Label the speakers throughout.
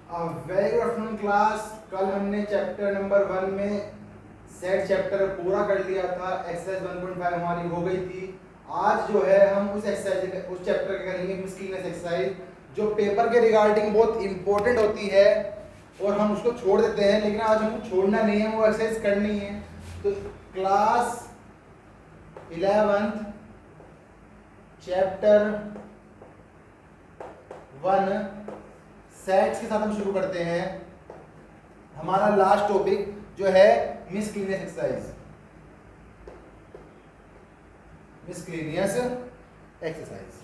Speaker 1: Very good afternoon class. कल हमने chapter number 1 में सेट चैप्टर पूरा कर लिया था। एक्सरसाइज 1.5 हमारी हो गई थी। आज जो है हम उस एक्सरसाइज उस चैप्टर का करेंगे मिसलेनियस एक्सरसाइज, जो पेपर के रिगार्डिंग बहुत इंपॉर्टेंट होती है और हम उसको छोड़ देते हैं, लेकिन आज हमको छोड़ना नहीं है, वो एक्सरसाइज करनी है। तो क्लास 11 चैप्टर 1 सेट्स के साथ हम शुरू करते हैं। हमारा लास्ट टॉपिक जो है मिसलेनियस एक्सरसाइज, मिसलेनियस एक्सरसाइज।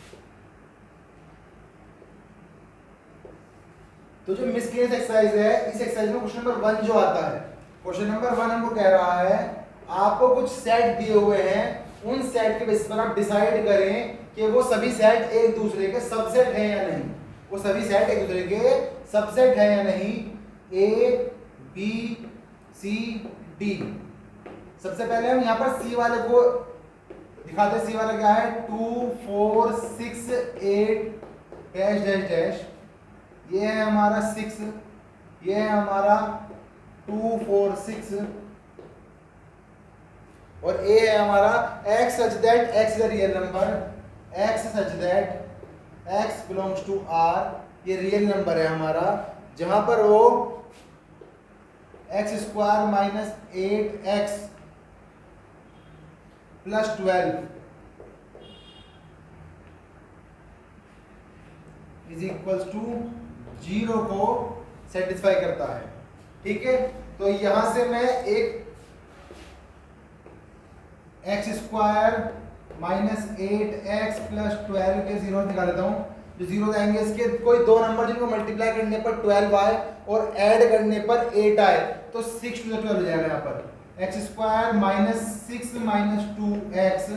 Speaker 1: तो जो मिसलेनियस एक्सरसाइज है, इस एक्सरसाइज में क्वेश्चन नंबर 1 जो आता है, क्वेश्चन नंबर 1 हमको कह रहा है आपको कुछ सेट दिए हुए हैं, उन सेट के बेसिस पर आप डिसाइड करें कि वो सभी सेट एक दूसरे के सबसेट हैं या नहीं। वो सभी सेट एक दूसरे के सबसेट है या नहीं। A B C D. सबसे पहले हम यहाँ पर सी वाले को दिखाते हैं। सी वाला क्या है? 2 4 6 8 डैश डैश डैश। ये है हमारा 6, ये है हमारा 2 4 6 और ए है हमारा x such that x is a real number, x such that x belongs to R। ये रियल नंबर है हमारा, जहां पर वो x square minus 8x plus 12 is equals to 0 को सेटिस्फाई करता है। ठीक है, तो यहां से मैं एक x square minus 8x plus 12 के जीरो निकाल लेता हूँ। जो जीरो आएंगे इसके कोई दो नंबर जिनको मल्टीप्लाई करने पर 12 आए और ऐड करने पर 8 आए, तो 6 to the 12 हो जाएगा। यहाँ पर x square minus 6 minus 2x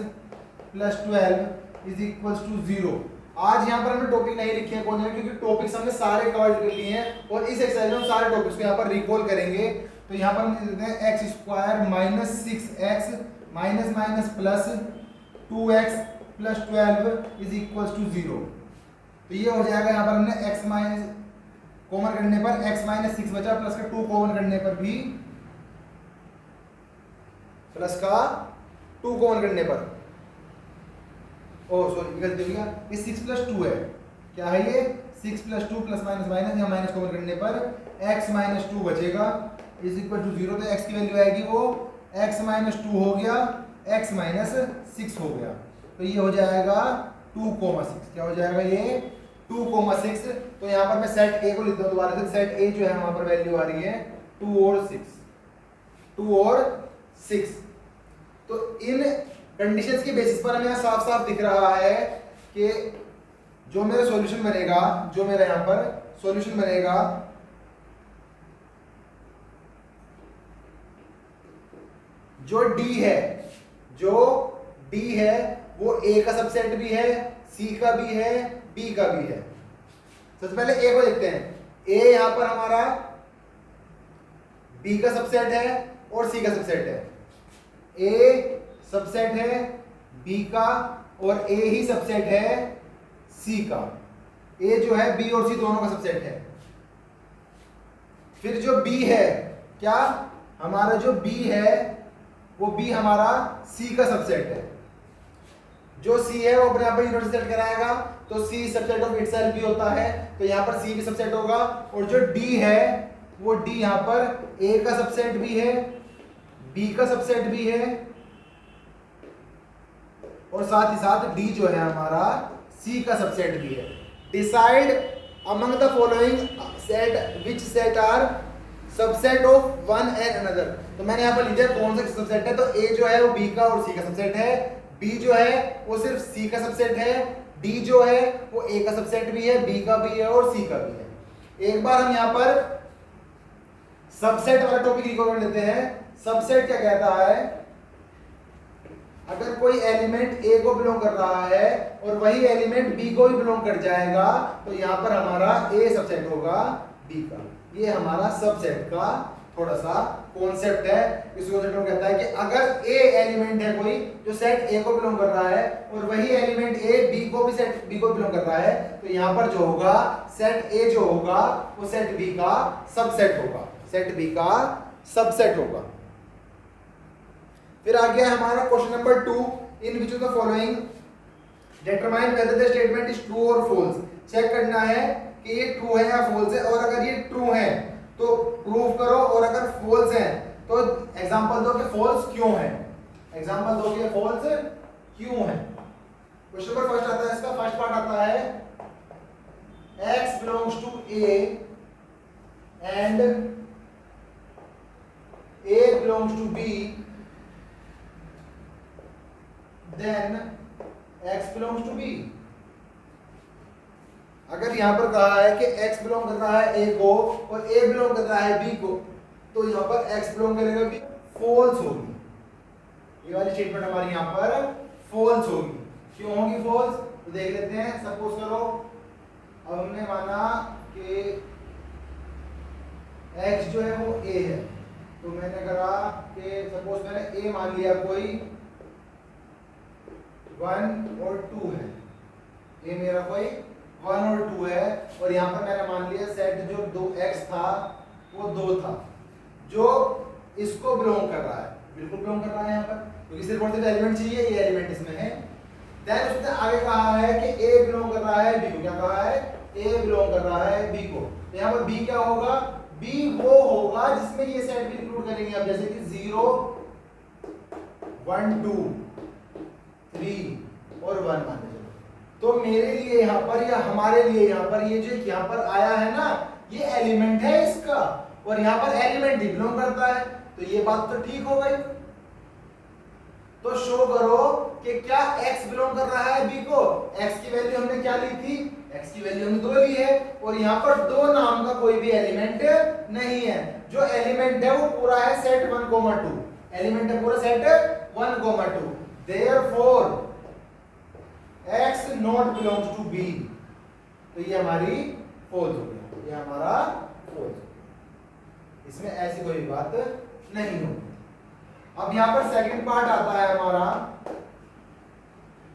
Speaker 1: plus 12 is equals to 0। आज यहाँ पर हमने टॉपिक नहीं लिखे हैं, क्योंकि टॉपिक्स हमने सारे कवर कर लिए हैं और इस एक्सरसाइज में हम सारे टॉपिक्स को यहाँ पर रिकॉल करेंगे। तो यहाँ पर हम लिख देते हैं x square minus 6x minus minus plus 2x plus 12 is equals to 0। तो ये हो जाएगा। यहाँ पर हमने x माइनस कॉमन करने पर x माइनस 6 बचा, प्लस का 2 कॉमन करने पर भी प्लस का 2 कॉमन करने पर, ओह सॉरी गलती हो गया, ये 6 प्लस 2 है। क्या है ये? 6 प्लस 2 प्लस माइनस माइनस, यहाँ माइनस कॉमन करने पर x माइनस 2 बचेगा इज इक्वल टू 0। तो x की वैल्यू आएगी वो x माइनस 2 हो गया, x माइनस 6 हो गया। तो ये हो जाएगा 2,6। क्या हो जाएगा ये? 2,6। तो यहाँ पर मैं सेट A को लिखता हूँ दोबारा से। सेट A जो है वहां पर वैल्यू आ रही है 2 और 6, 2 और 6। तो इन कंडीशंस के बेसिस पर हमें यहाँ साफ साफ दिख रहा है कि जो मेरा सॉल्यूशन बनेगा, जो मेरा यहाँ पर सॉल्यूशन बनेगा, जो D है, जो D है वो A का सबसेट भी है, C का भी है, B का भी है। सबसे पहले A को देखते हैं। A यहां पर हमारा B का सबसेट है और C का सबसेट है। A सबसेट है B का और A ही सबसेट है C का। A जो है B और C दोनों का सबसेट है। फिर जो B है, क्या हमारा जो B है वो B हमारा C का सबसेट है। जो C है वो अपने आप पर यूनिट सेट कराएगा, तो C सबसेट ऑफ इटसेल्फ भी होता है, तो यहाँ पर C भी सबसेट होगा। और जो D है वो D यहाँ पर A का सबसेट भी है, B का सबसेट भी है और साथ ही साथ D जो है हमारा C का सबसेट भी है। Decide among the following set which set are subset of one and another. तो मैंने यहाँ पर लिख दिया कौन सा सबसेट है। तो A जो है वो B का और C का सबसेट है, B जो है वो सिर्फ C का सबसेट है, D जो है वो A का सबसेट भी है, B का भी है और C का भी है। एक बार हम यहाँ पर सबसेट वाला टॉपिक रिकॉल कर लेते हैं। सबसेट क्या कहता है? अगर कोई एलिमेंट A को बिलोंग कर रहा है और वही एलिमेंट B को भी बिलोंग कर जाएगा, तो यहाँ पर हमारा A सबसेट होगा B का। ये हमारा सबसेट का थोड़ा सा कॉन्सेप्ट है। इस कॉन्सेप्ट में कहता है कि अगर ए एलिमेंट है कोई जो सेट ए को बिलोंग कर रहा है और वही एलिमेंट ए बी को भी सेट बी को बिलोंग कर रहा है, तो यहां पर जो होगा सेट ए जो होगा वो सेट बी का सबसेट होगा, सेट बी का सबसेट होगा। फिर आ गया हमारा question number 2, in which of the following determine whether the statement is true और फॉल्स। चेक करना है कि ये ट्रू है या फॉल्स है, और अगर ये ट्रू है तो प्रूव करो, और अगर फॉल्स है तो एग्जांपल दो कि फॉल्स क्यों है, एग्जांपल दो कि फॉल्स क्यों है। क्वेश्चन नंबर फर्स्ट आता है, इसका फर्स्ट पार्ट आता है x belongs to a and a belongs to b, then x belongs to b। अगर यहां पर कहा है कि x बिलोंग कर रहा है a को और a बिलोंग कर रहा है b को, तो यहां पर x बिलोंग करेगा b, फॉल्स होगी। ये वाली स्टेटमेंट हमारी यहां पर फॉल्स होगी। क्यों होगी फॉल्स, तो देख लेते हैं। सपोज करो अब हमने माना कि x जो है वो a है, तो मैंने कहा कि सपोज मैंने a मान लिया कोई 1 और 2 है, a मेरा कोई 1 और 2 है, और यहाँ पर मैंने मान लिया सेट जो 2x था वो 2 था, जो इसको बिलोंग कर रहा है, बिल्कुल बिलोंग कर रहा है यहाँ पर, क्योंकि सिर्फ और सिर्फ एलिमेंट चाहिए, ये एलिमेंट इसमें है। देन उसने आगे कहा है कि a बिलोंग कर रहा है b को, क्या कहा है, a बिलोंग कर रहा है b को, तो यहाँ पर b क्या होगा, b वो होगा जिसमें ये सेट भी इंक्लूड करेंगे आप, जैसे कि 0 1 2 3 और 1 मान लीजिए। तो मेरे लिए यहाँ पर या हमारे लिए यहाँ पर ये जो यहाँ पर आया है ना, ये एलिमेंट है इसका, और यहाँ पर एलिमेंट ही बिलोंग करता है, तो ये बात तो ठीक हो गई। तो शो करो कि क्या x बिलोंग कर रहा है b को। x की वैल्यू हमने क्या ली थी, x की वैल्यू हमने 2 ली है, और यहाँ पर 2 नाम का कोई भी एलिमेंट नहीं है। जो एलिमेंट है वो पूरा है सेट 1,2, एलिमेंट है पूरा set 1,2। Therefore x not belongs to b, तो ये हमारी फॉल्स हो गया, ये हमारा फॉल्स, इसमें ऐसी कोई बात नहीं होगी। अब यहां पर सेकंड पार्ट आता है हमारा,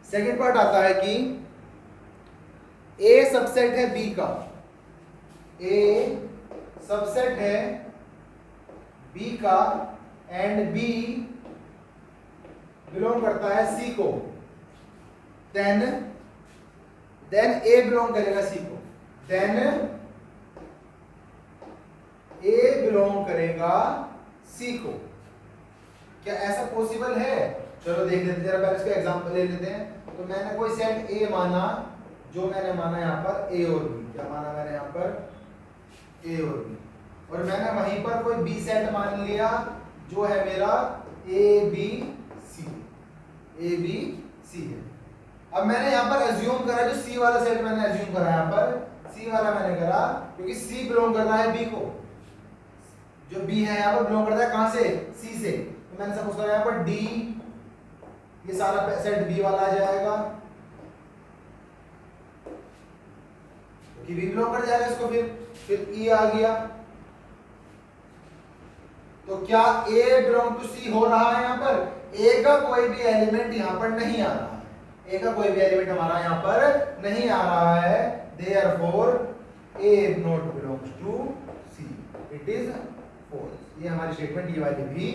Speaker 1: सेकंड पार्ट आता है कि a सबसेट है b का, a सबसेट है b का एंड b बिलोंग करता है c को, देन a बिलोंग करेगा c को, देन a बिलोंग करेगा c को। क्या ऐसा पॉसिबल है? चलो देख लेते हैं, जरा पहले इसका एग्जांपल ले लेते हैं। तो मैंने कोई सेट a माना, जो मैंने माना यहाँ पर a और b, क्या माना मैंने यहाँ पर a और b, और मैंने वहीं पर कोई b सेट मान लिया जो है मेरा a b c है। अब मैंने यहाँ पर एज्यूम करा, जो c वाला सेट मैंने एज्यूम करा यहाँ पर c वाला मैंने करा, क्योंकि c बिलोंग कर रहा है b को, जो b है यहाँ पर बिलोंग करता है कहां से, c से। तो मैंने सपोज करा यहाँ पर d, ये सारा सेट b वाला आ जाएगा, क्योंकि b बिलोंग कर जाएगा इसको, फिर e आ गया। तो क्या a बिलोंग टू c हो रहा है यहाँ पर? a का कोई भी एलिमेंट यहाँ पर नहीं आ रहा है, a का कोई भी एलिमेंट हमारा यहाँ पर नहीं आ रहा है। Therefore a not belongs to c, it is false। ये हमारी स्टेटमेंट ये वाली भी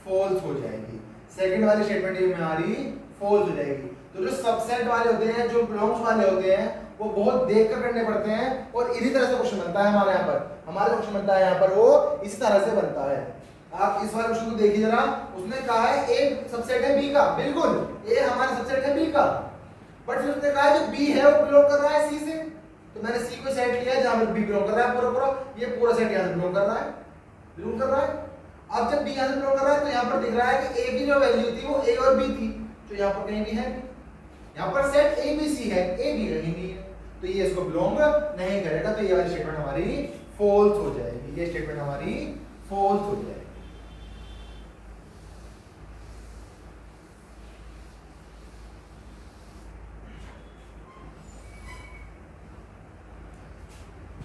Speaker 1: फॉल्स हो जाएगी, सेकंड वाली स्टेटमेंट ये हमारी फॉल्स हो जाएगी। तो जो सबसेट वाले होते हैं, जो बिलोंग्स वाले होते हैं, वो बहुत देख कर करने पड़ते हैं, और इसी तरह से क्वेश्चन बनता है हमारे यहाँ पर, हमारा क्वेश्चन बनता है यहाँ पर वो इसी तरह से बनता है। आप इस वाले क्वेश्चन को देखिए जरा, उसने कहा है a सबसेट है b का, बिल्कुल a हमारा सबसेट है b का, बट फिर उसने कहा है जो b है वो बिलोंग कर रहा है c से, तो मैंने c को सेट लिया जहां पर b बिलोंग कर रहा है पूरा पूरा, ये पूरा सेट यहां से बिलोंग कर रहा है, बिलोंग कर रहा है। अब जब b यहां से बिलोंग कर रहा है तो यहां पर दिख रहा है कि a की जो वैल्यू थी वो a और b थी, तो यहां पर कहीं भी है, यहां पर सेट a b c है, a b कहीं नहीं है, तो ये इसको बिलोंग नहीं करेगा। तो ये वाली स्टेटमेंट हमारी फॉल्स हो जाएगी, ये स्टेटमेंट हमारी फॉल्स हो जाएगी।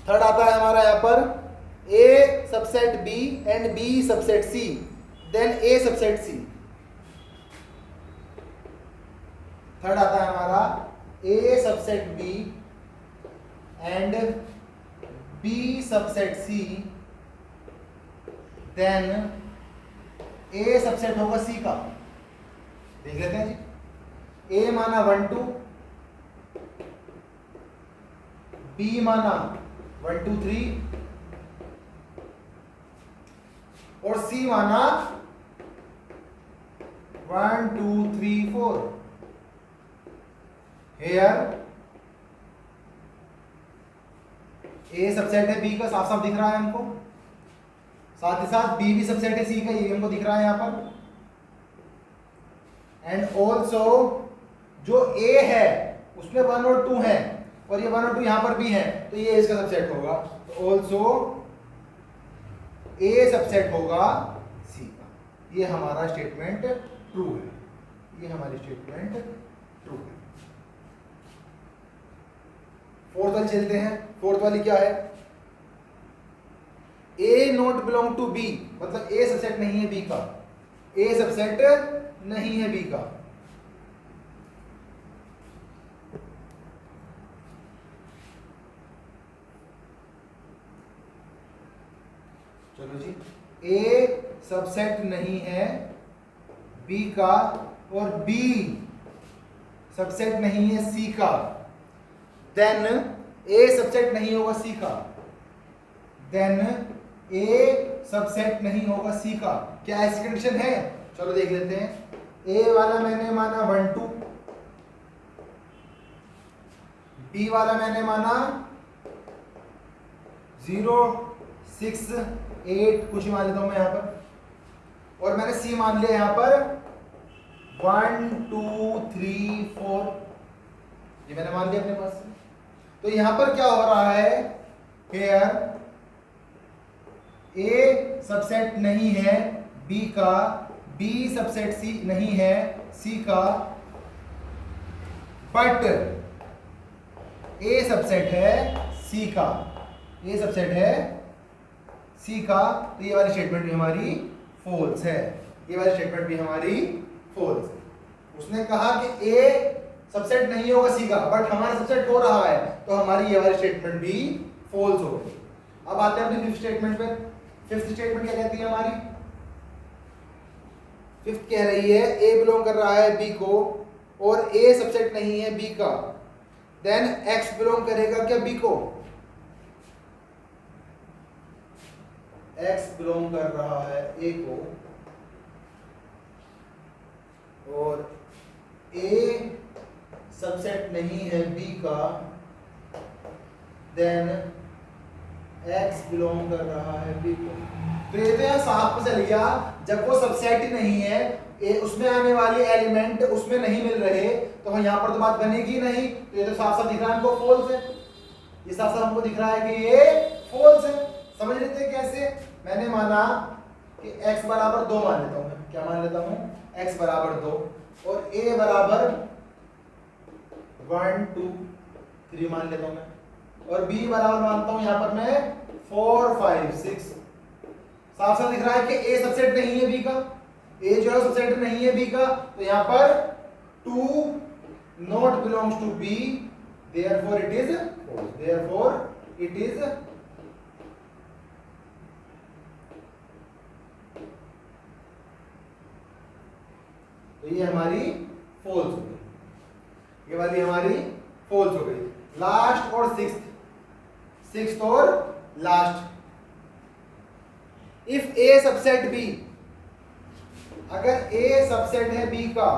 Speaker 1: थर्ड आता है हमारा यहाँ पर A subset B and B subset C, then A subset C। Third आता है हमारा A subset B and B subset C, then A subset होगा C का। देख लेते हैं जी। A माना 1 2, B माना 1 2 3 और C माना 1 2 3 4। Here A सबसेट है B का, साफ साफ दिख रहा है हमको, साथ ही साथ B भी सबसेट है C का, ये हमको दिख रहा है यहां पर। एंड ऑल्सो जो A है उसमें 1 और 2 है और ये 1 और 2 यहां पर भी है, तो ये इसका सबसेट होगा। तो ऑल्सो A सबसेट होगा C का। ये हमारा स्टेटमेंट ट्रू है, ये हमारी स्टेटमेंट ट्रू है। फोर्थ वाली चलते हैं। फोर्थ वाली क्या है? A not belong to B, मतलब A सबसेट नहीं है B का, A सबसेट नहीं है B का। चलो जी, A सबसेट नहीं है B का और B सबसेट नहीं है C का, देन A सबसेट नहीं होगा C का, देन A सबसेट नहीं होगा C का। क्या ऐसी कंडीशन है? चलो देख लेते हैं। A वाला मैंने माना 1 2, B वाला मैंने माना 0 6 8, कुछ मान लेता हूं मैं यहां पर, और मैंने C मान लिया यहां पर 1 2 3 4, ये मैंने मान लिया अपने पास। तो यहां पर क्या हो रहा है? Here A सबसेट नहीं है B का, B सबसेट C नहीं है C का, बट A सबसेट है C का, A सबसेट है C का। तो ये वाली स्टेटमेंट भी हमारी फॉल्स है, ये वाली स्टेटमेंट भी हमारी फॉल्स है। उसने कहा कि A सबसेट नहीं होगा C का, बट हमारा सबसेट हो रहा है, तो हमारी ये वाली स्टेटमेंट भी फॉल्स हो गई। अब आते हैं अपनी फिफ्थ स्टेटमेंट पे। फिफ्थ स्टेटमेंट क्या कहती है हमारी? फिफ्थ कह रही है A बिलोंग कर रहा है B को और A सबसेट नहीं है B का, देन X बिलोंग करेगा क्या B को? X बिलोंग कर रहा है A को और A सबसेट नहीं है B का, देन X बिलोंग कर रहा है B को। तो ये तो यहाँ साफ पता चल गया, जब वो सबसेट ही नहीं है, उसमें आने वाले एलिमेंट उसमें नहीं मिल रहे, तो यहाँ पर तो बात बनेगी नहीं। तो ये तो साफ साफ दिख रहा है हमको फॉल्स है, ये साफ साफ हमको दिख रहा है कि ये फॉल्स है। समझ लेते हैं कैसे? मैंने माना कि x बराबर 2 मान लेता हूं मैं। क्या मान लेता हूं? x बराबर 2 और a बराबर 1 2 3 मान लेता हूं मैं, और b बराबर मानता हूं यहां पर मैं 4 5 6। साफ साफ दिख रहा है कि a सबसेट नहीं है b का, a जो है सबसेट नहीं है b का, तो यहां पर 2 not belongs to b, therefore it is false, therefore it is तो ये हमारी फॉल्स हो गई, ये वाली हमारी फॉल्स हो गई। लास्ट और सिक्स्थ और last, if A subset B, अगर A सबसेट है B का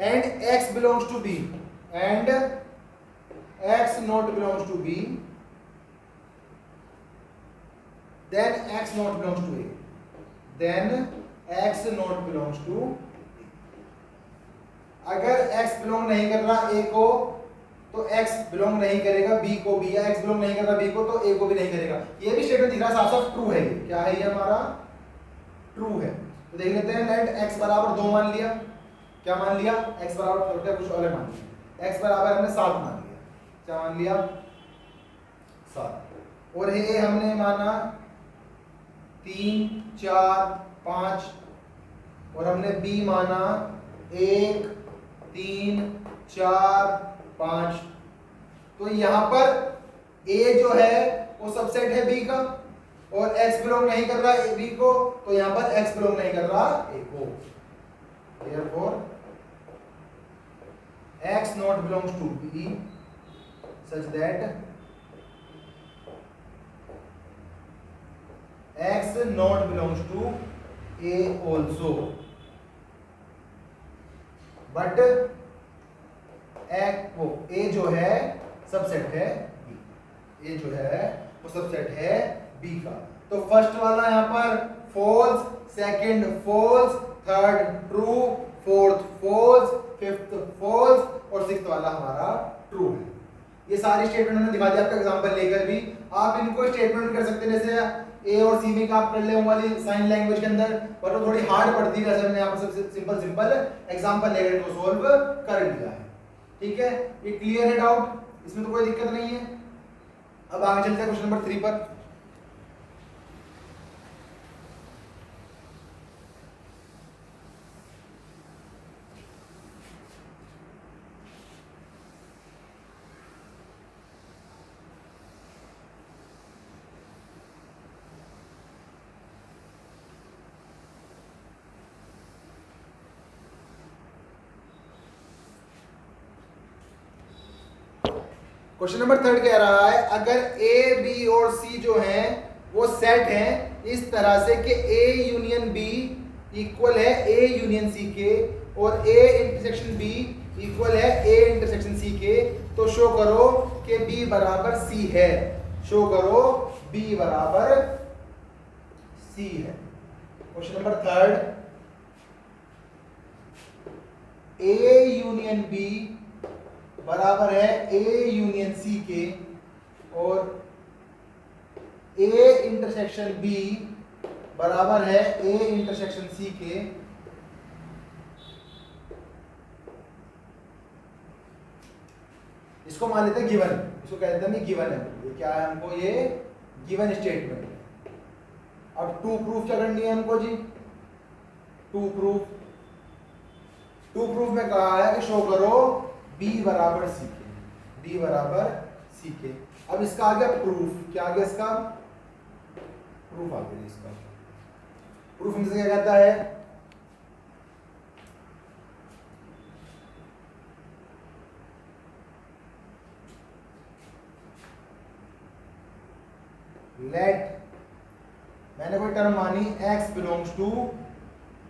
Speaker 1: and X belongs to B and X not belongs to B, then X not belongs to A, then X not belongs to. अगर X belong नहीं कर रहा A को, तो X belong नहीं करेगा B को भी, या X बिलोंग नहीं कर रहा B को, तो A को भी नहीं करेगा। ये भी स्टेटमेंट दिख रहा है साफ साफ ट्रू है। क्या है ये हमारा? ट्रू है। तो देख लेते हैं। लेट x बराबर 2 मान लिया। क्या मान लिया? x बराबर कुछ और मान लिया। x बराबर हमने 7 मान लिया। क्या मान लिया? 7। और ए हमने माना 3 4 5 और हमने बी माना 1 3 4 5। तो यहां पर ए जो है वो सबसेट है बी का और x बिलोंग नहीं कर रहा है बी को, तो यहां पर x बिलोंग नहीं कर रहा ए को। Therefore x not belongs to B such that x not belongs to A also, but A जो है सबसेट है B, A जो है वो सबसेट है B का। तो फर्स्ट वाला यहाँ पर false, second false, third true, fourth false, fifth false और सिक्स्थ वाला हमारा ट्रू है। ये सारी स्टेटमेंट हमने दिखा दिया आपका एग्जांपल लेकर भी। आप इनको स्टेटमेंट कर सकते हैं, जैसे ए और सी में का आप कर ले वाली साइन लैंग्वेज के अंदर, पर वो थोड़ी हार्ड पड़ती है। जैसे हमने यहाँ पर सबसे सिंपल एग्जांपल लेकर इनको सॉल्व कर लिया है। ठीक है, ये क्लियर है डाउट, इसमें तो कोई दिक्कत नहीं है। अब आगे चलते हैं क्वेश्चन नंबर 3 पर। क्वेश्चन नंबर 3 कह रहा है अगर ए बी और सी जो हैं वो सेट हैं इस तरह से कि ए यूनियन बी इक्वल है ए यूनियन सी के और ए इंटरसेक्शन बी इक्वल है ए इंटरसेक्शन सी के, तो शो करो कि बी बराबर सी है। शो करो बी बराबर सी है। Question number 3, A union B बराबर है ए यूनियन सी के और ए इंटरसेक्शन बी बराबर है ए इंटरसेक्शन सी के। इसको मान लेते हैं गिवन, इसको कहते हैं गिवन है। ये क्या है हमको, ये गिवन स्टेटमेंट है। अब टू प्रूफ क्या करनी है हमको जी, टू प्रूफ में कहा है कि शो करो b बराबर सी के, b बराबर सी के। अब इसका आ गया प्रूफ, क्या आ गया इसका प्रूफ आ गया। इसका प्रूफ हमसे क्या कहता है, लेट, मैंने कोई टर्म मानी x belongs to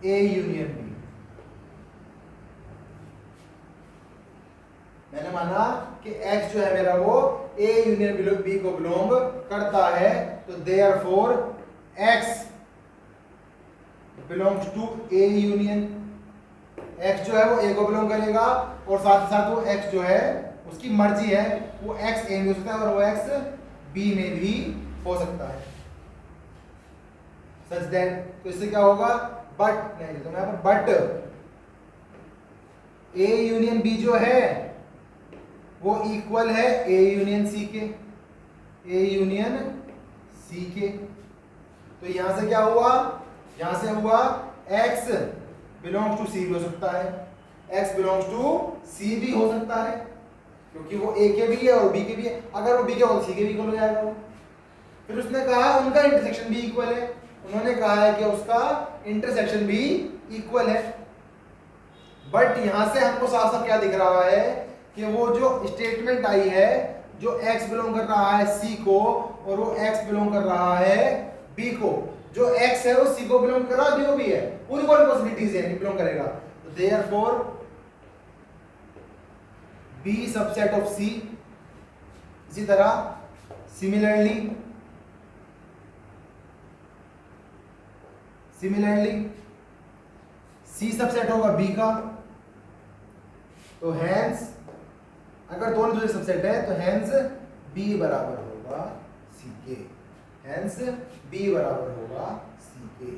Speaker 1: a union b। मैंने माना कि x जो है मेरा वो a यूनियन b को बिलोंग करता है, तो therefore x belongs to a union, x जो है वो a को बिलोंग करेगा और साथ ही साथ वो x जो है उसकी मर्जी है, वो x a में हो सकता है और वो x b में भी हो सकता है। सच दैट, तो इससे क्या होगा, बट नहीं तो यहाँ पर बट a यूनियन b जो है वो इक्वल है ए यूनियन सी के, ए यूनियन सी के। तो यहां से क्या हुआ, यहां से हुआ x बिलोंग्स टू सी भी हो सकता है, x बिलोंग्स टू सी भी हो सकता है, क्योंकि वो ए के भी है और बी के भी है। अगर वो बी के और सी के भी इक्वल हो जाएगा वो। फिर उसने कहा उनका इंटरसेक्शन भी इक्वल है, उन्होंने कहा है कि उसका इंटरसेक्शन भी इक्वल है। बट यहां से हमको साफ साफ क्या दिख रहा है कि वो जो स्टेटमेंट आई है, जो x बिलोंग कर रहा है c को और वो x बिलोंग कर रहा है b को, जो x है वो c को बिलोंग कर रहा है b को भी है, पूरी पॉसिबिलिटीज है बिलोंग करेगा। तो therefore b subset of c। इसी तरह सिमिलरली c सबसेट होगा b का, तो हैंस अगर दोनों दूसरे सबसेट है तो हैंस b बराबर होगा c के, हैंस b बराबर होगा c के।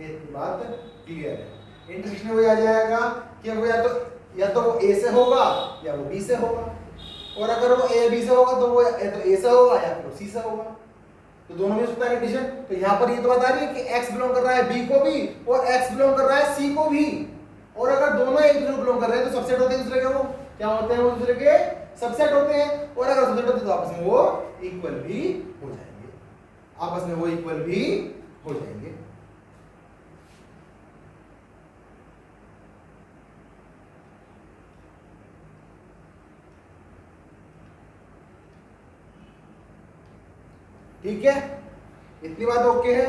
Speaker 1: ये बात क्लियर है। इंटरसेक्शन में आ जाएगा कि वो या तो वो a से होगा या वो b से होगा। और अगर वो ए बी से होगा तो वो या तो ए से होगा या फिर सी से होगा, तो दोनों में सकता है कंडीशन। तो यहाँ पर ये तो बता रही है कि x बिलोंग कर रहा है b को भी और x बिलोंग कर रहा है c को भी, और अगर दोनों एक दूसरे को बिलोंग कर रहे हैं तो सबसेट होते हैं दूसरे के, वो क्या होते हैं, वो दूसरे के सबसेट होते हैं, और अगर सबसेट होते हैं तो आपस में वो इक्वल भी हो जाएंगे, आपस में वो इक्वल भी हो जाएंगे। ठीक है, इतनी बात ओके है।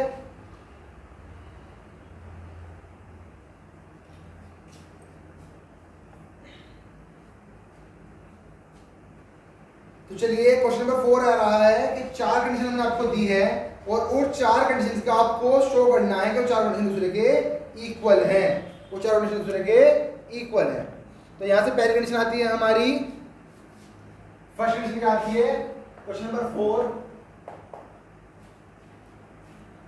Speaker 1: तो चलिए क्वेश्चन नंबर 4 आ रहा है कि 4 कंडीशन हमने आपको दी है और उस 4 कंडीशंस का आपको शो करना है कि वो 4 कंडीशन दूसरे के इक्वल हैं, वो 4 कंडीशन दूसरे के इक्वल है। तो यहां से पहली कंडीशन आती है हमारी, फर्स्ट कंडीशन क्या आती है, क्वेश्चन नंबर 4,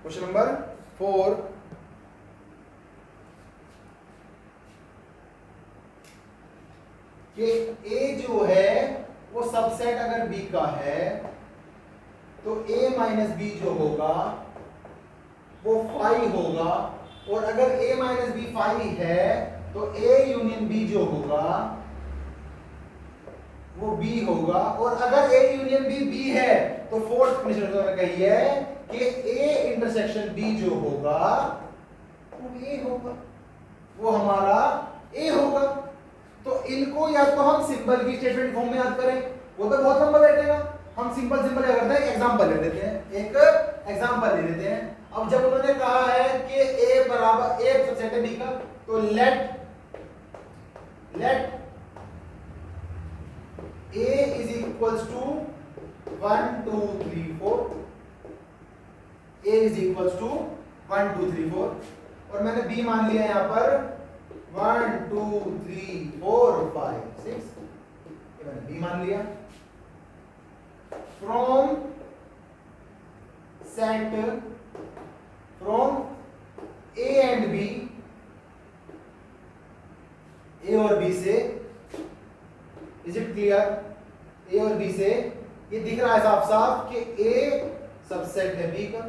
Speaker 1: क्वेश्चन नंबर 4 कि A जो है वो सबसेट अगर B का है तो A माइनस B जो होगा वो फाई होगा, और अगर A माइनस B फाई है तो A यूनियन B जो होगा वो B होगा, और अगर A यूनियन B B है तो फोर्थ कंडीशन उन्होंने कही है कि A इंटरसेक्शन B जो होगा वो A होगा, वो हमारा A होगा। तो इनको या तो हम सिंबल की स्टेटमेंट फॉर्म में याद करें, वो तो बहुत लंबा बैठेगा, हम सिंपल सिंपल क्या करते हैं, एग्जांपल ले लेते हैं, एक एग्जांपल ले लेते हैं। अब जब उन्होंने कहा है कि A बराबर A सबसेट है B का, तो let A is equals to 1 2 3 4, A is equals to 1 2 3 4, और मैंने B मान लिया यहां पर 1 2 3 4 5 6, ये मैंने B मान लिया। From set from A and B, A और B से, इज इट क्लियर, A और B से ये दिख रहा है साफ साफ कि A सबसेट है B का,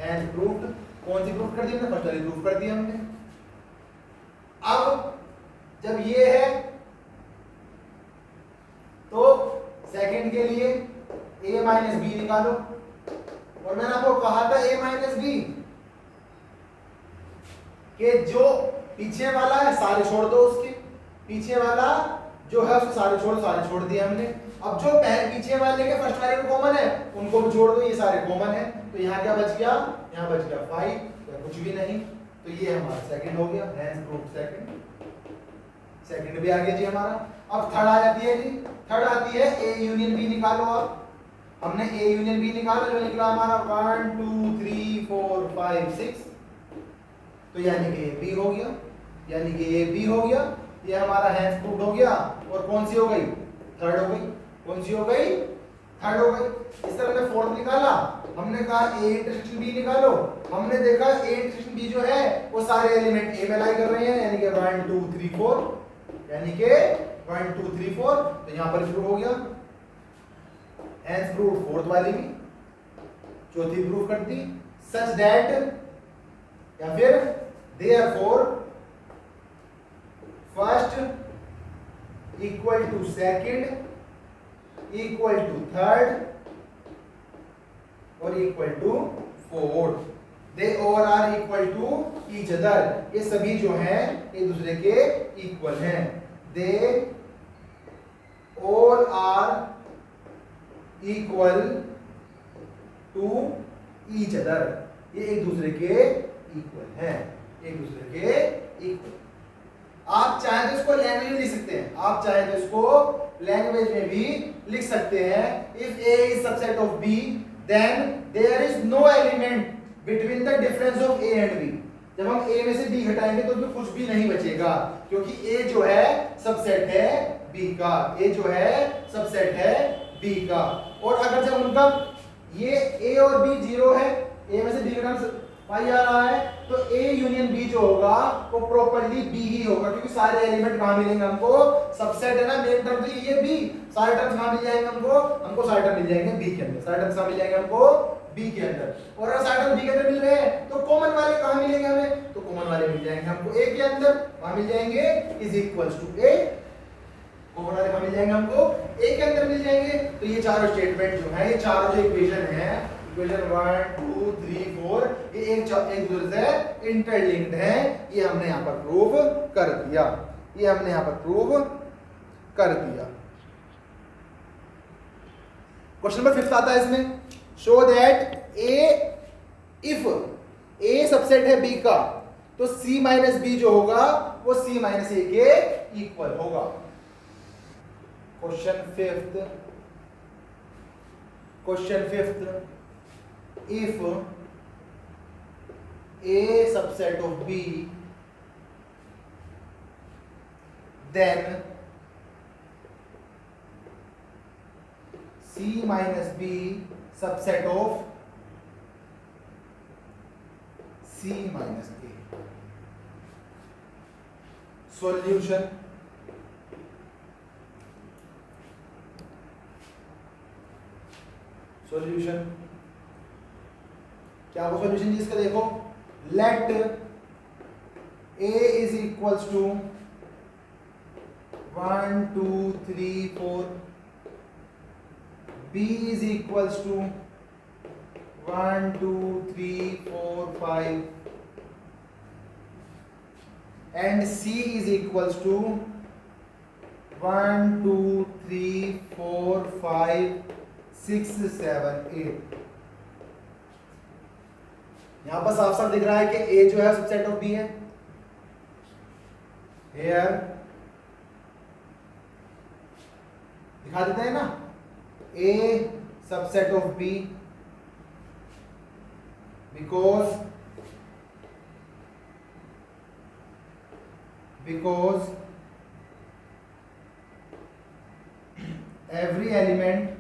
Speaker 1: एंड प्रूव्ड। कौन सी प्रूफ कर दी हमने, फर्स्ट वाली प्रूफ कर दी हमने। अब जब ये है तो सेकंड के लिए A माइनस बी निकालो, और मैंने आपको कहा था A माइनस बी के जो पीछे वाला है सारे छोड़ दो, उसके पीछे वाला जो है उसको सारे छोड़ दिए हमने। अब जो पीछे वाले के फर्स्ट वाले में कॉमन है उनको भी छोड़ दो, ये सारे कॉमन है, तो यहाँ क्या बच गया, यहाँ बच गया 5 या कुछ भी नहीं, तो ये हमारा सेकंड हो गया, हेंस प्रूफ सेकंड भी आ गया जी हमारा। अब थर्ड आ जाती है जी, थर्ड आती है A यूनियन B निकालो। आप हमने A यूनियन B निकाला, जो निकला हमारा 1 2 3 4 5 6, तो यानी कि B हो गया, यानी कि A B हो गया, ये हमारा हेंस प्रूफ हो गया। और कौन सी हो गई, थर्ड हो गई, कौन सी हो गई, थर्ड हो गई। इस तरह हमने फोर्थ निकाला, हमने कहा A इंटरसेक्शन B निकालो, हमने देखा A इंटरसेक्शन B जो है वो सारे एलिमेंट A में लाई कर रहे हैं, यानी कि 1 2 3 4, यानी कि 1 2 3 4, तो यहां पर प्रूव हो गया। हेंस प्रूव फोर्थ वाली भी, चौथी प्रूफ कर दी, सच दैट या फिर therefore first equal to second equal to third और equal to fourth, they all are equal to each other, ये सभी जो हैं एक दूसरे के इक्वल हैं। They all are equal to each other, ये एक दूसरे के इक्वल हैं, एक दूसरे के इक्वल। आप चाहे तो इसको लैंग्वेज में लिख सकते हैं, आप चाहे तो इसको लैंग्वेज में भी लिख सकते हैं। If A is subset of B then there is no element between the difference of A and B। जब हम A में से B घटाएंगे तो उसमें कुछ भी नहीं बचेगा, क्योंकि A जो है सबसेट है B का, A जो है सबसेट है B का। और अगर जब उनका ये A और B 0 है, A में से B घटाना फाई आ रहा है, तो A यूनियन B जो होगा वो प्रॉपर्ली B ही होगा, क्योंकि सारे एलिमेंट कहाँ मिलेंगे हमको, सबसेट है ना, मेन टर्म तो ये B, सारे टर्म्स कहाँ मिल जाएंगे हमको सारे टर्म मिल जाएंगे B के अंदर, सारे टर्म्स कहाँ मिल जाएंगे हमको B के अंदर। और अगर सारे टर्म B के अंदर मिल रहे हैं तो कॉमन वाले कहाँ मिलेंगे हमें, तो कॉमन वाले मिल जाएंगे हमको A के अंदर, कहाँ मिल जाएंगे, is equals to A, common वाले कहाँ मिल जाएंगे हमको A के अंदर मिल जाएंगे। तो ये चारों स्टेटमेंट जो है, ये चारों जो इक्वेशन है, इक्वेशन 1 2 3 4, ये एक दूसरे से इंटरलिंक्ड है, ये हमने यहाँ पर प्रूव कर दिया, ये हमने यहाँ पर प्रूव कर दिया। क्वेश्चन नंबर 5 आता है इसमें, show that if A subset है B का, तो C माइनस B जो होगा वो C माइनस A के इक्वल होगा। Question fifth, if A subset of B, then C minus B subset of C minus A. Solution, क्या वो सॉल्यूशन जी इसका देखो, let A is equals to 1 2 3 4, B is equals to 1 2 3 4 5, and C is equals to 1 2 3 4 5 6 7 8। यहां पर साफ साफ दिख रहा है कि A जो है सबसेट ऑफ B है। Here दिखा देते हैं ना, A subset of B, because every element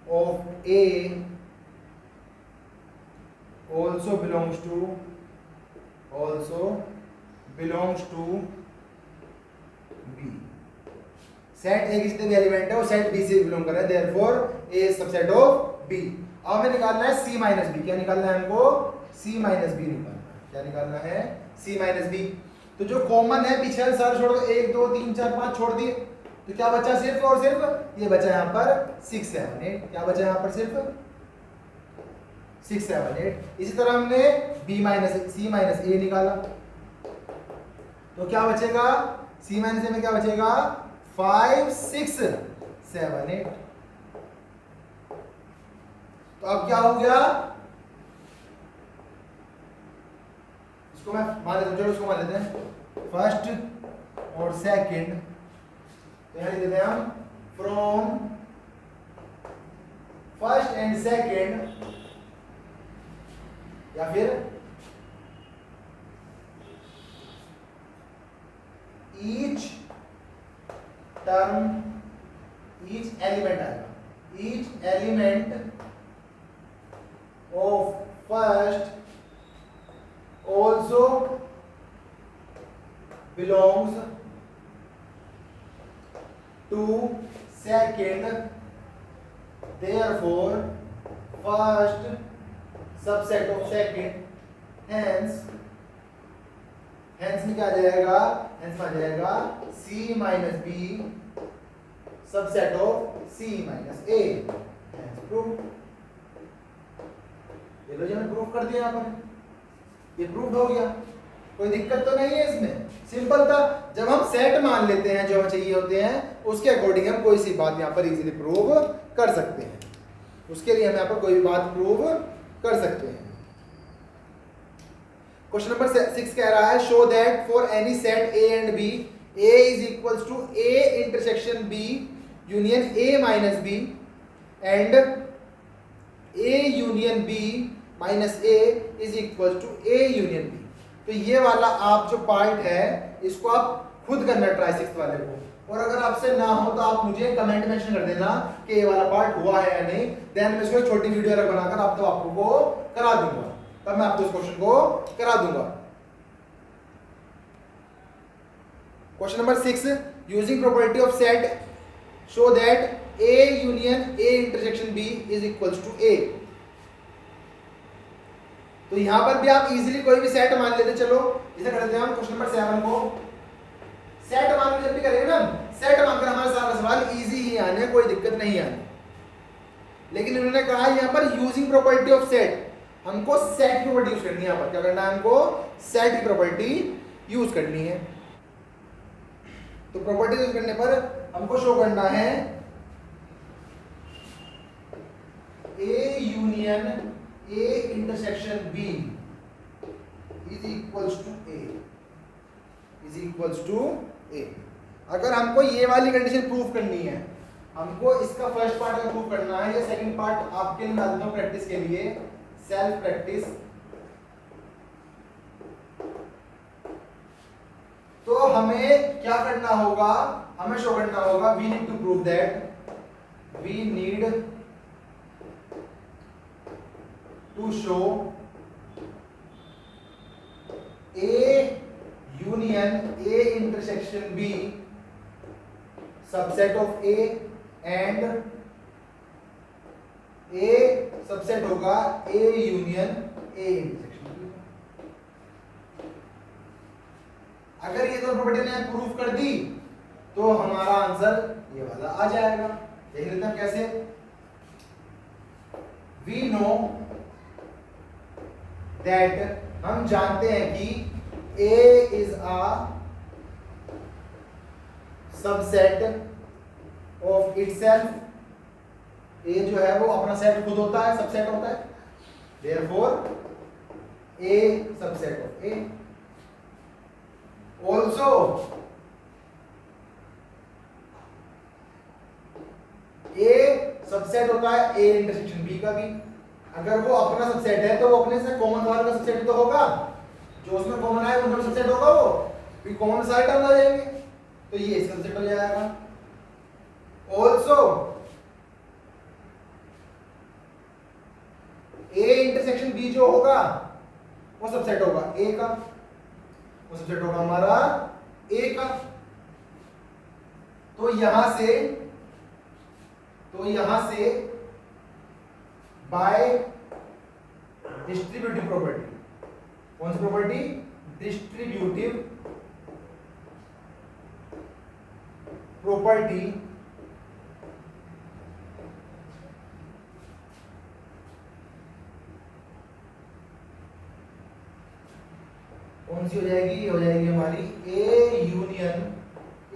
Speaker 1: of A also belongs to B। Set A की जितने भी एलिमेंट है वो सेट B से बिलोंग कर रहा है, therefore A is subset of B। अब हमें निकालना है C माइनस B। क्या निकालना है हमको, C माइनस B निकालना है। क्या निकालना है, C माइनस B। तो जो कॉमन है पीछे सारे छोड़ दो, 1 2 3 4 5 छोड़ दिए, तो क्या बचा, सिर्फ और सिर्फ ये बचा यहाँ पर 6 7 8। क्या बचा यहाँ पर, सिर्फ 6 7 8। इसी तरह हमने C माइनस A निकाला, तो क्या बचेगा, C माइनस A में क्या बचेगा, 5 6 7 8। तो अब क्या हो गया, इसको मैं मान लेता हूं, चलो इसको मान लेते हैं, फर्स्ट और सेकंड, तो यहां लिख देते हैं हम, फ्रॉम फर्स्ट एंड सेकंड, या फिर ईच टर्म, ईच एलिमेंट आएगा, each element of first also belongs to second, therefore first subset of second, hence में क्या आ जाएगा, hence में आ जाएगा C minus B subset of C minus A, hence proof। ये लो जी हमने प्रूफ कर दिया, यहाँ पर ये प्रूफ हो गया, कोई दिक्कत तो नहीं है इसमें, सिंपल था। जब हम सेट मान लेते हैं जो हमें चाहिए होते हैं, उसके अकॉर्डिंग हम कोई सी बात यहाँ पर इजीली प्रूव कर सकते हैं, उसके लिए हम यहाँ पर कोई भी बात प्रूव कर सकते हैं। क्वेश्चन नंबर 6 कह रहा है, show that for any set A and B, A is equals to A intersection B union A minus B and A union B minus A is equal to A union B। तो ये वाला आप जो part है इसको आप खुद करना है ट्राई सिक्स वाले को। और अगर आपसे ना हो तो आप मुझे कमेंट मेंशन कर देना कि ये वाला पार्ट हुआ है या नहीं, देन मैं इसको एक छोटी वीडियो अलग बनाकर आपको करा दूंगा, तब मैं आपको इस क्वेश्चन को करा दूंगा। Question number 6, using property of set show that A union A intersection B is equals to A। तो यहां पर भी आप इजीली कोई भी सेट मान लेते, चलो इसे कर देते हैं हम क्वेश्चन नंबर 7 को। सेट मान के जब भी करेंगे ना, सेट मानकर हमारा सारा सवाल इजी ही आने, कोई दिक्कत नहीं आनी। लेकिन उन्होंने कहा यहां पर यूजिंग प्रॉपर्टी ऑफ सेट, हमको सेट की प्रॉपर्टी यूज करनी है। यहां पर क्या करना है, हमको सेट की प्रॉपर्टी यूज करनी है। तो प्रॉपर्टी यूज करने पर हमको शो करना है A union A intersection B is equals to A, is equals to A। अगर हमको ये वाली कंडीशन प्रूफ करनी है, हमको इसका फर्स्ट पार्ट अगर प्रूफ करना है, या सेकंड पार्ट आपके लिए डालता हूं प्रैक्टिस के लिए, सेल्फ प्रैक्टिस। तो हमें क्या करना होगा, हमें शो करना होगा we need to prove that, we need to show A union A intersection B subset of A and A subset होगा A union A intersection B। अगर ये दो प्रॉपर्टी ने प्रूफ कर दी तो हमारा आंसर ये वाला आ जाएगा। देख लेते हैं कैसे। वी नो दैट, हम जानते हैं कि A is a subset of itself. A जो है वो अपना सेट खुद होता है, सबसेट होता है, therefore A subset of A। Also A subset होता है A इंटरसेक्शन B का भी। अगर वो अपना सबसेट है तो वो अपने से कॉमन वाले का सबसेट तो होगा, जो उसमें कॉमन है उनका सबसेट होगा, वो भी कॉमन सारे टर्म आ जाएंगे, तो ये इसका सबसेट हो जाएगा। ऑल्सो A इंटरसेक्शन B जो होगा वो सबसेट होगा A का, वो सबसेट होगा हमारा A का। तो यहां से बाय डिस्ट्रीब्यूटिव प्रॉपर्टी, कौन सी प्रॉपर्टी, डिस्ट्रीब्यूटिव प्रॉपर्टी, कौन सी हो जाएगी, हो जाएगी हमारी A union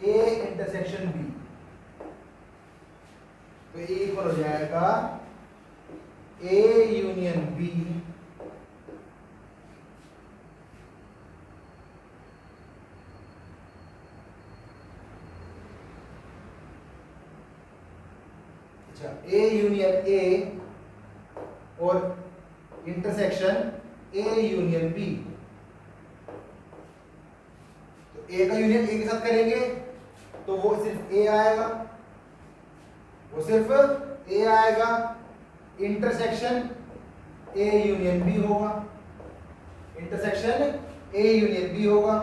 Speaker 1: A intersection B। तो A इक्वल हो जाएगा A union B A union A और इंटरसेक्शन A यूनियन B। तो A का यूनियन A के साथ करेंगे तो वो सिर्फ A आएगा, वो सिर्फ A आएगा। इंटरसेक्शन A यूनियन B होगा, इंटरसेक्शन A यूनियन B होगा।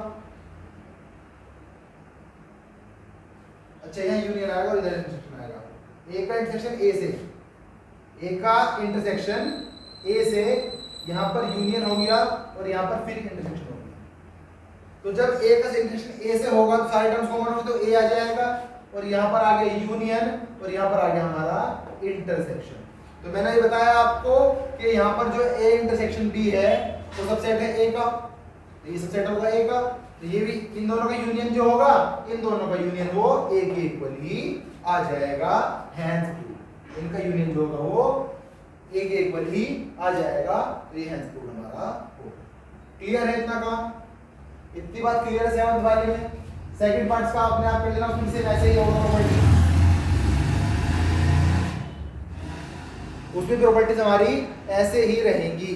Speaker 1: अच्छा, यहाँ यूनियन आएगा और इधर इंटरसेक्शन आएगा। A का इंटरसेक्शन A से, A का इंटरसेक्शन A से यहाँ पर यूनियन हो गया और यहाँ पर फिर इंटरसेक्शन हो गया। तो जब A का इंटरसेक्शन A से होगा तो सारे टर्म्स कॉमन होंगे, तो A आ जाएगा और यहाँ पर आ गया यूनियन और यहाँ पर आ गया हमारा इंटरसेक्शन। तो मैंने ये बताया आपको कि यहाँ पर जो A इंटरसेक्शन B है वो सबसेट है A का, तो ये सबसेट होगा A का। तो ये भी इन दोनों का यूनियन जो होगा, इन दोनों का यूनियन वो A के इक्वल ही आ जाएगा। हैंस प्रूव, इनका यूनियन जो होगा वो A के इक्वल ही आ जाएगा। तो ये हैंस प्रूव हमारा होगा। क्लियर है इतना काम? इतनी बात क्लियर है 7th वाले में। सेकंड पार्ट्स का आपने आप कर लेना, उसमें से ऐसे ही होगा प्रॉपर्टी, उसमें प्रॉपर्टीज हमारी ऐसे ही रहेंगी।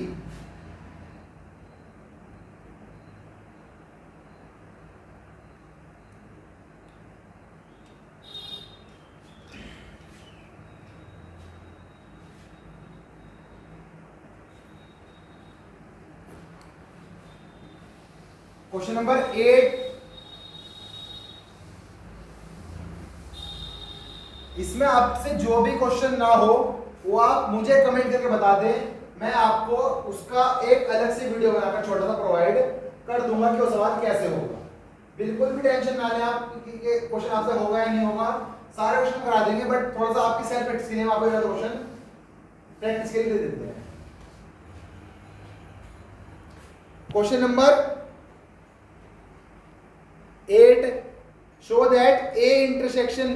Speaker 1: क्वेश्चन नंबर 8, इसमें आपसे जो भी क्वेश्चन ना हो वो आप मुझे कमेंट करके बता दें, मैं आपको उसका एक अलग से वीडियो बनाकर छोटा सा प्रोवाइड कर दूंगा कि वो सवाल कैसे होगा। बिल्कुल भी टेंशन ना लें आप कि क्वेश्चन आपसे होगा या नहीं होगा, सारे क्वेश्चन करा देंगे, बट थोड़ा सा आपकी सेल्फ प्रैक्टिस के लिए आपको क्वेश्चन प्रैक्टिस के लिए दे देते हैं। Question number 8, show that A intersection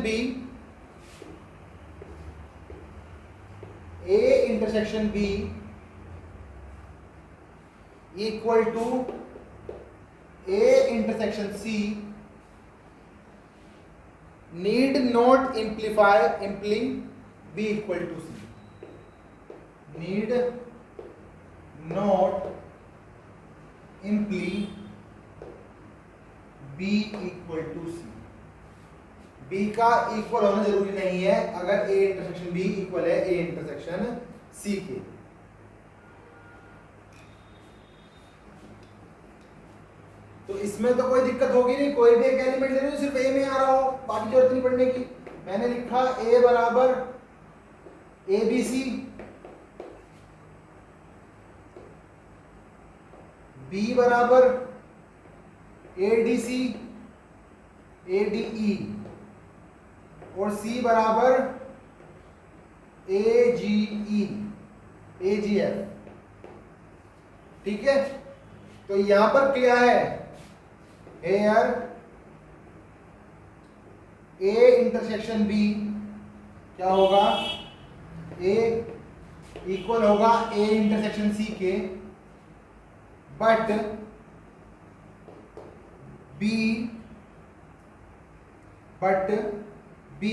Speaker 1: B equal to A intersection C need not imply B equal to C. Need not imply B equal to C. B का equal होना जरूरी नहीं है अगर A इंटरसेक्शन B इक्वल है A intersection C के। तो इसमें तो कोई दिक्कत होगी नहीं, कोई भी एक एलिमेंट ले लो सिर्फ A में आ रहा हो, बाकी जरूरत नहीं पढ़ने की। मैंने लिखा A बराबर ABC, B बराबर ADC ADE और C बराबर AGE AGF। ठीक है, तो यहां पर क्या है, हेयर A इंटरसेक्शन B क्या होगा, A इक्वल होगा A इंटरसेक्शन C के, but B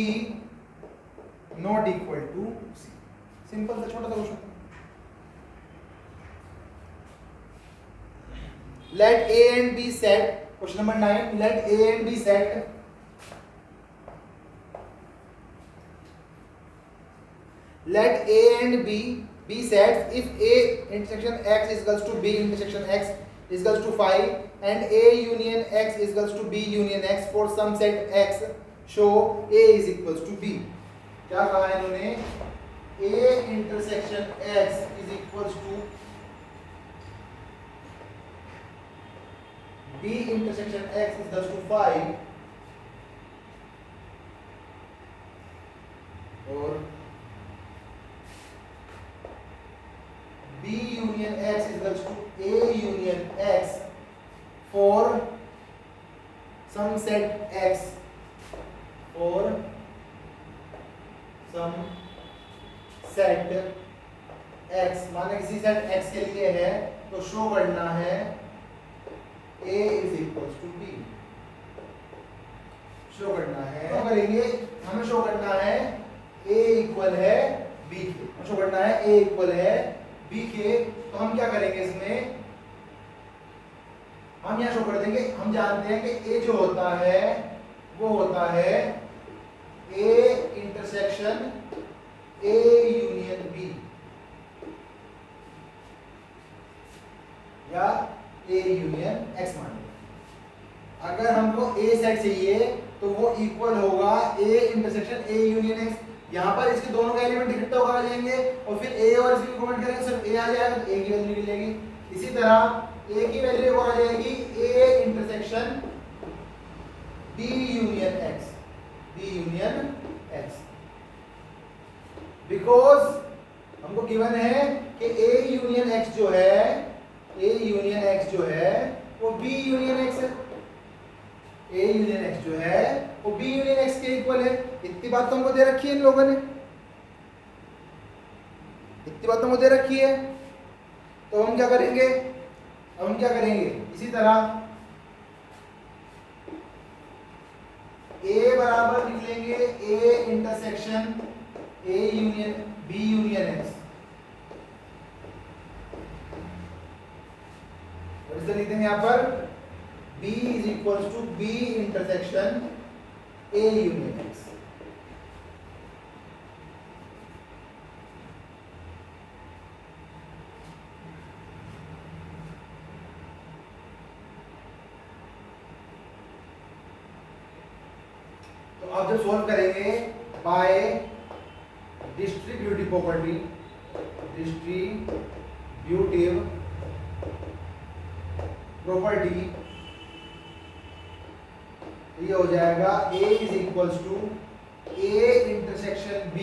Speaker 1: not equal to C। Simple सा छोटा सा question. Let A and B set, question number 9, let A and B set let A and B be sets if A intersection X is equals to B intersection X is equals to 5 and A union X is equals to B union X for some set X, show A is equals to B। क्या कहा है इन्होंने, A intersection X is equals to B intersection X is equals to 5 और B union X is equals to A union X for some set X, for some set X, माना किसी set X के लिए है तो show करना है A is equals to B, show करना है, तो करेंगे हमें शो करना है A इक्वल है B के, शो करना है A इक्वल है B के, तो हम क्या करेंगे इसमें, हम यहां शो कर देंगे, हम जानते हैं कि A जो होता है वो होता है A intersection A union B या A यूनियन X मान लो। अगर हमको A सेट चाहिए तो वो इक्वल होगा A intersection A union X। यहाँ पर इसके दोनों का एलिमेंट इकट्ठा होकर आ जाएंगे और फिर A और इसकी कमेंट करेंगे, सिर्फ A आ जाएगा तो A की वैल्यू निकलेगी। इसी तरह A की वैल्यू आ जाएगी A intersection B union X, B union X, because हमको गिवन है कि A यूनियन X जो है, A यूनियन X जो है वो B यूनियन X है, A यूनियन X जो है वो B यूनियन X के इक्वल है। इतनी बात तो हमको दे रखी है इन लोगों ने, इतनी बात तो हमको दे रखी है, तो हम क्या करेंगे, अब हम क्या करेंगे, इसी तरह A बराबर निकलेंगे A intersection A union B union X, और इसे लिखते हैं यहाँ पर B is equals to B intersection A union X। अब जब सॉल्व करेंगे by distributive property, distributive property, ये हो जाएगा A is equals to A intersection B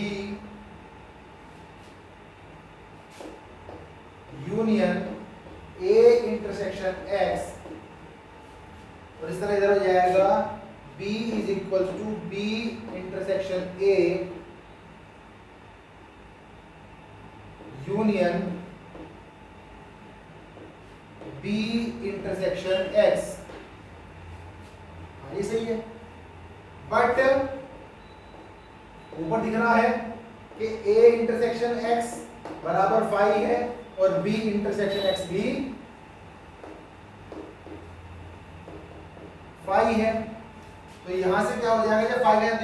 Speaker 1: union A intersection X, और इस तरह इधर हो जाएगा B is equals to B intersection A union B intersection X। ये सही है, बट ऊपर दिख रहा है कि A इंटरसेक्शन X बराबर 5 है और B इंटरसेक्शन X भी 5 है। तो यहां से क्या हो जाएगा, जब 5 है तो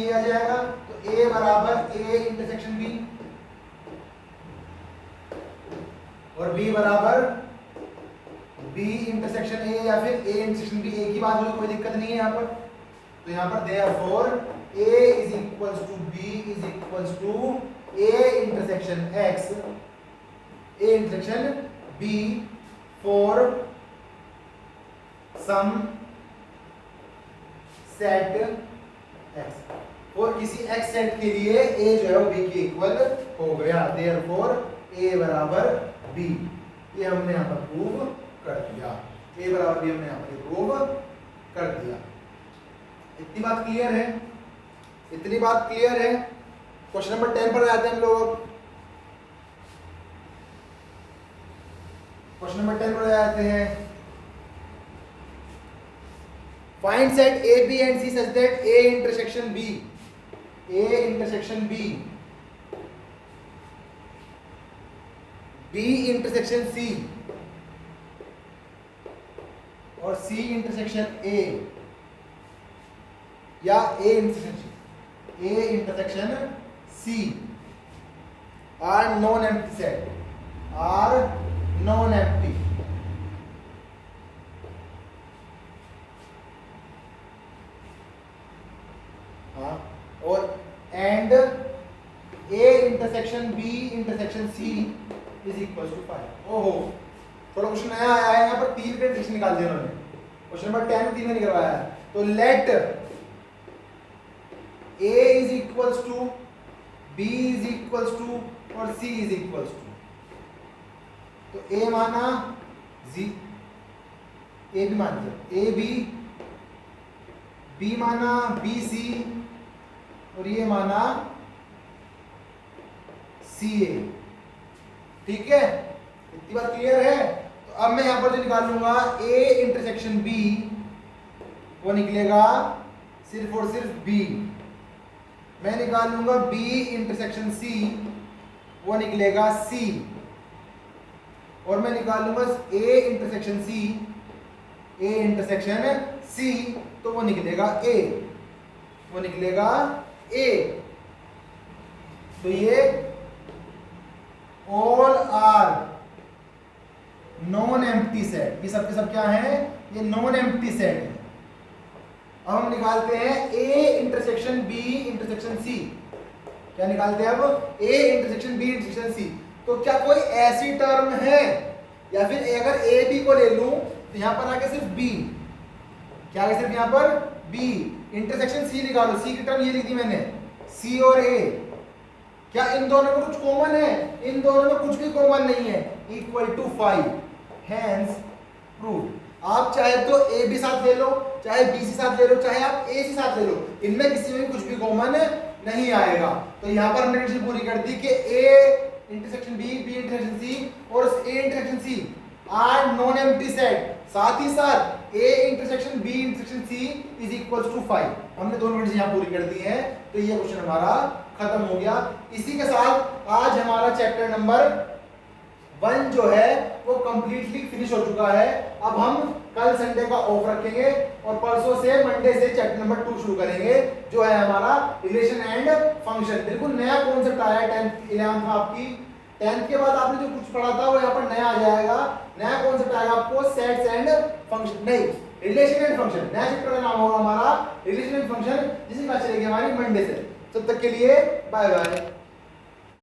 Speaker 1: ये आ जाएगा, तो A बराबर A इंटरसेक्शन B और B बराबर B इंटरसेक्शन A या फिर A इंटरसेक्शन B, एक ही बात होगी, कोई दिक्कत नहीं है यहाँ पर। तो यहाँ पर therefore A is equals to B is equals to A intersection X, A intersection B for some set X, और किसी X सेट के लिए A जो है वो B के इक्वल हो गया, therefore A बराबर B। ये हमने यहाँ पर प्रूव कर दिया, A बराबर B हमने यहाँ पर प्रूव कर दिया। इतनी बात क्लियर है, इतनी बात क्लियर है। क्वेश्चन नंबर 10 पर आते हैं हम लोग। क्वेश्चन नंबर 10 पर आते हैं। Find set A B and C such that A intersection B, A intersection B, B intersection C और C intersection A या A intersection C are non-empty set, are non-empty। हाँ, और and A intersection B intersection C is equals to 5। ओहो, थोड़ा question नया आया है, यहाँ पर 3 के ट्रिक्स निकाल दिए उन्होंने। क्वेश्चन नंबर 10 में 3 में निकलवाया है। तो let A is equals to B is equals to और C is equals to, तो A माना Z, A भी मान लिया A B, B माना B C और ये माना C A। ठीक है, इतनी बात क्लियर है। तो अब मैं यहां पर जो निकाल लूंगा A इंटरसेक्शन B, वो निकलेगा सिर्फ और सिर्फ B। मैं निकाल लूंगा B इंटरसेक्शन C, वो निकलेगा C। और मैं निकाल लूंगा A intersection C, A intersection C, तो वो निकलेगा A, वो निकलेगा A। तो ये all are non empty set, ये सब के सब क्या है, ये नॉन एम्प्टी सेट है। अब हम निकालते हैं A intersection B intersection C। क्या निकालते हैं अब? A intersection B intersection C। तो क्या कोई ऐसी टर्म है, या फिर अगर A B को ले लूं तो यहां पर आके सिर्फ B, क्या आगे सिर्फ यहां पर B इंटरसेक्शन C निकालो। C की टर्म ये लिख दी मैंने, C और A। क्या इन दोनों में कुछ कॉमन है? इन दोनों में कुछ भी कॉमन नहीं है, इक्वल टू 5, हैंस प्रूव। आप चाहे तो A भी साथ ले लो, चाहे B से साथ ले लो, चाहे आप A से साथ ले लो, इनमें किसी में कुछ भी कॉमन नहीं आएगा। तो यहाँ पर हमने कंडीशन पूरी कर दी कि A intersection B, B intersection C और A intersection C are non empty set. साथ ही साथ A intersection B intersection C is equals to 5। हमने दोनों कंडीशन यहाँ पूरी कर दी हैं। तो ये क्वेश्चन हमारा खत्म हो गया। इसी के साथ आज हमारा चैप्टर नंबर 1 जो है वो कंप्लीटली फिनिश हो चुका है। अब हम कल संडे का ऑफ रखेंगे और परसों से मंडे से चैप्टर नंबर 2 शुरू करेंगे, जो है हमारा रिलेशन एंड फंक्शन। बिल्कुल नया कॉन्सेप्ट आया है 10th 11th में आपकी। 10th के बाद आपने जो कुछ पढ़ा था वो यहाँ पर नया आ जाएगा, नया कॉन्सेप्ट आएगा आपको, सेट्स एंड फंक्शन। नहीं, रिलेशनल फंक्शन, नया चैप्टर का नाम होगा हमारा रिलेशनल फंक्शन, जिसकी बात चलेगी हमारी मंडे से। तब तक के लिए बाय बाय।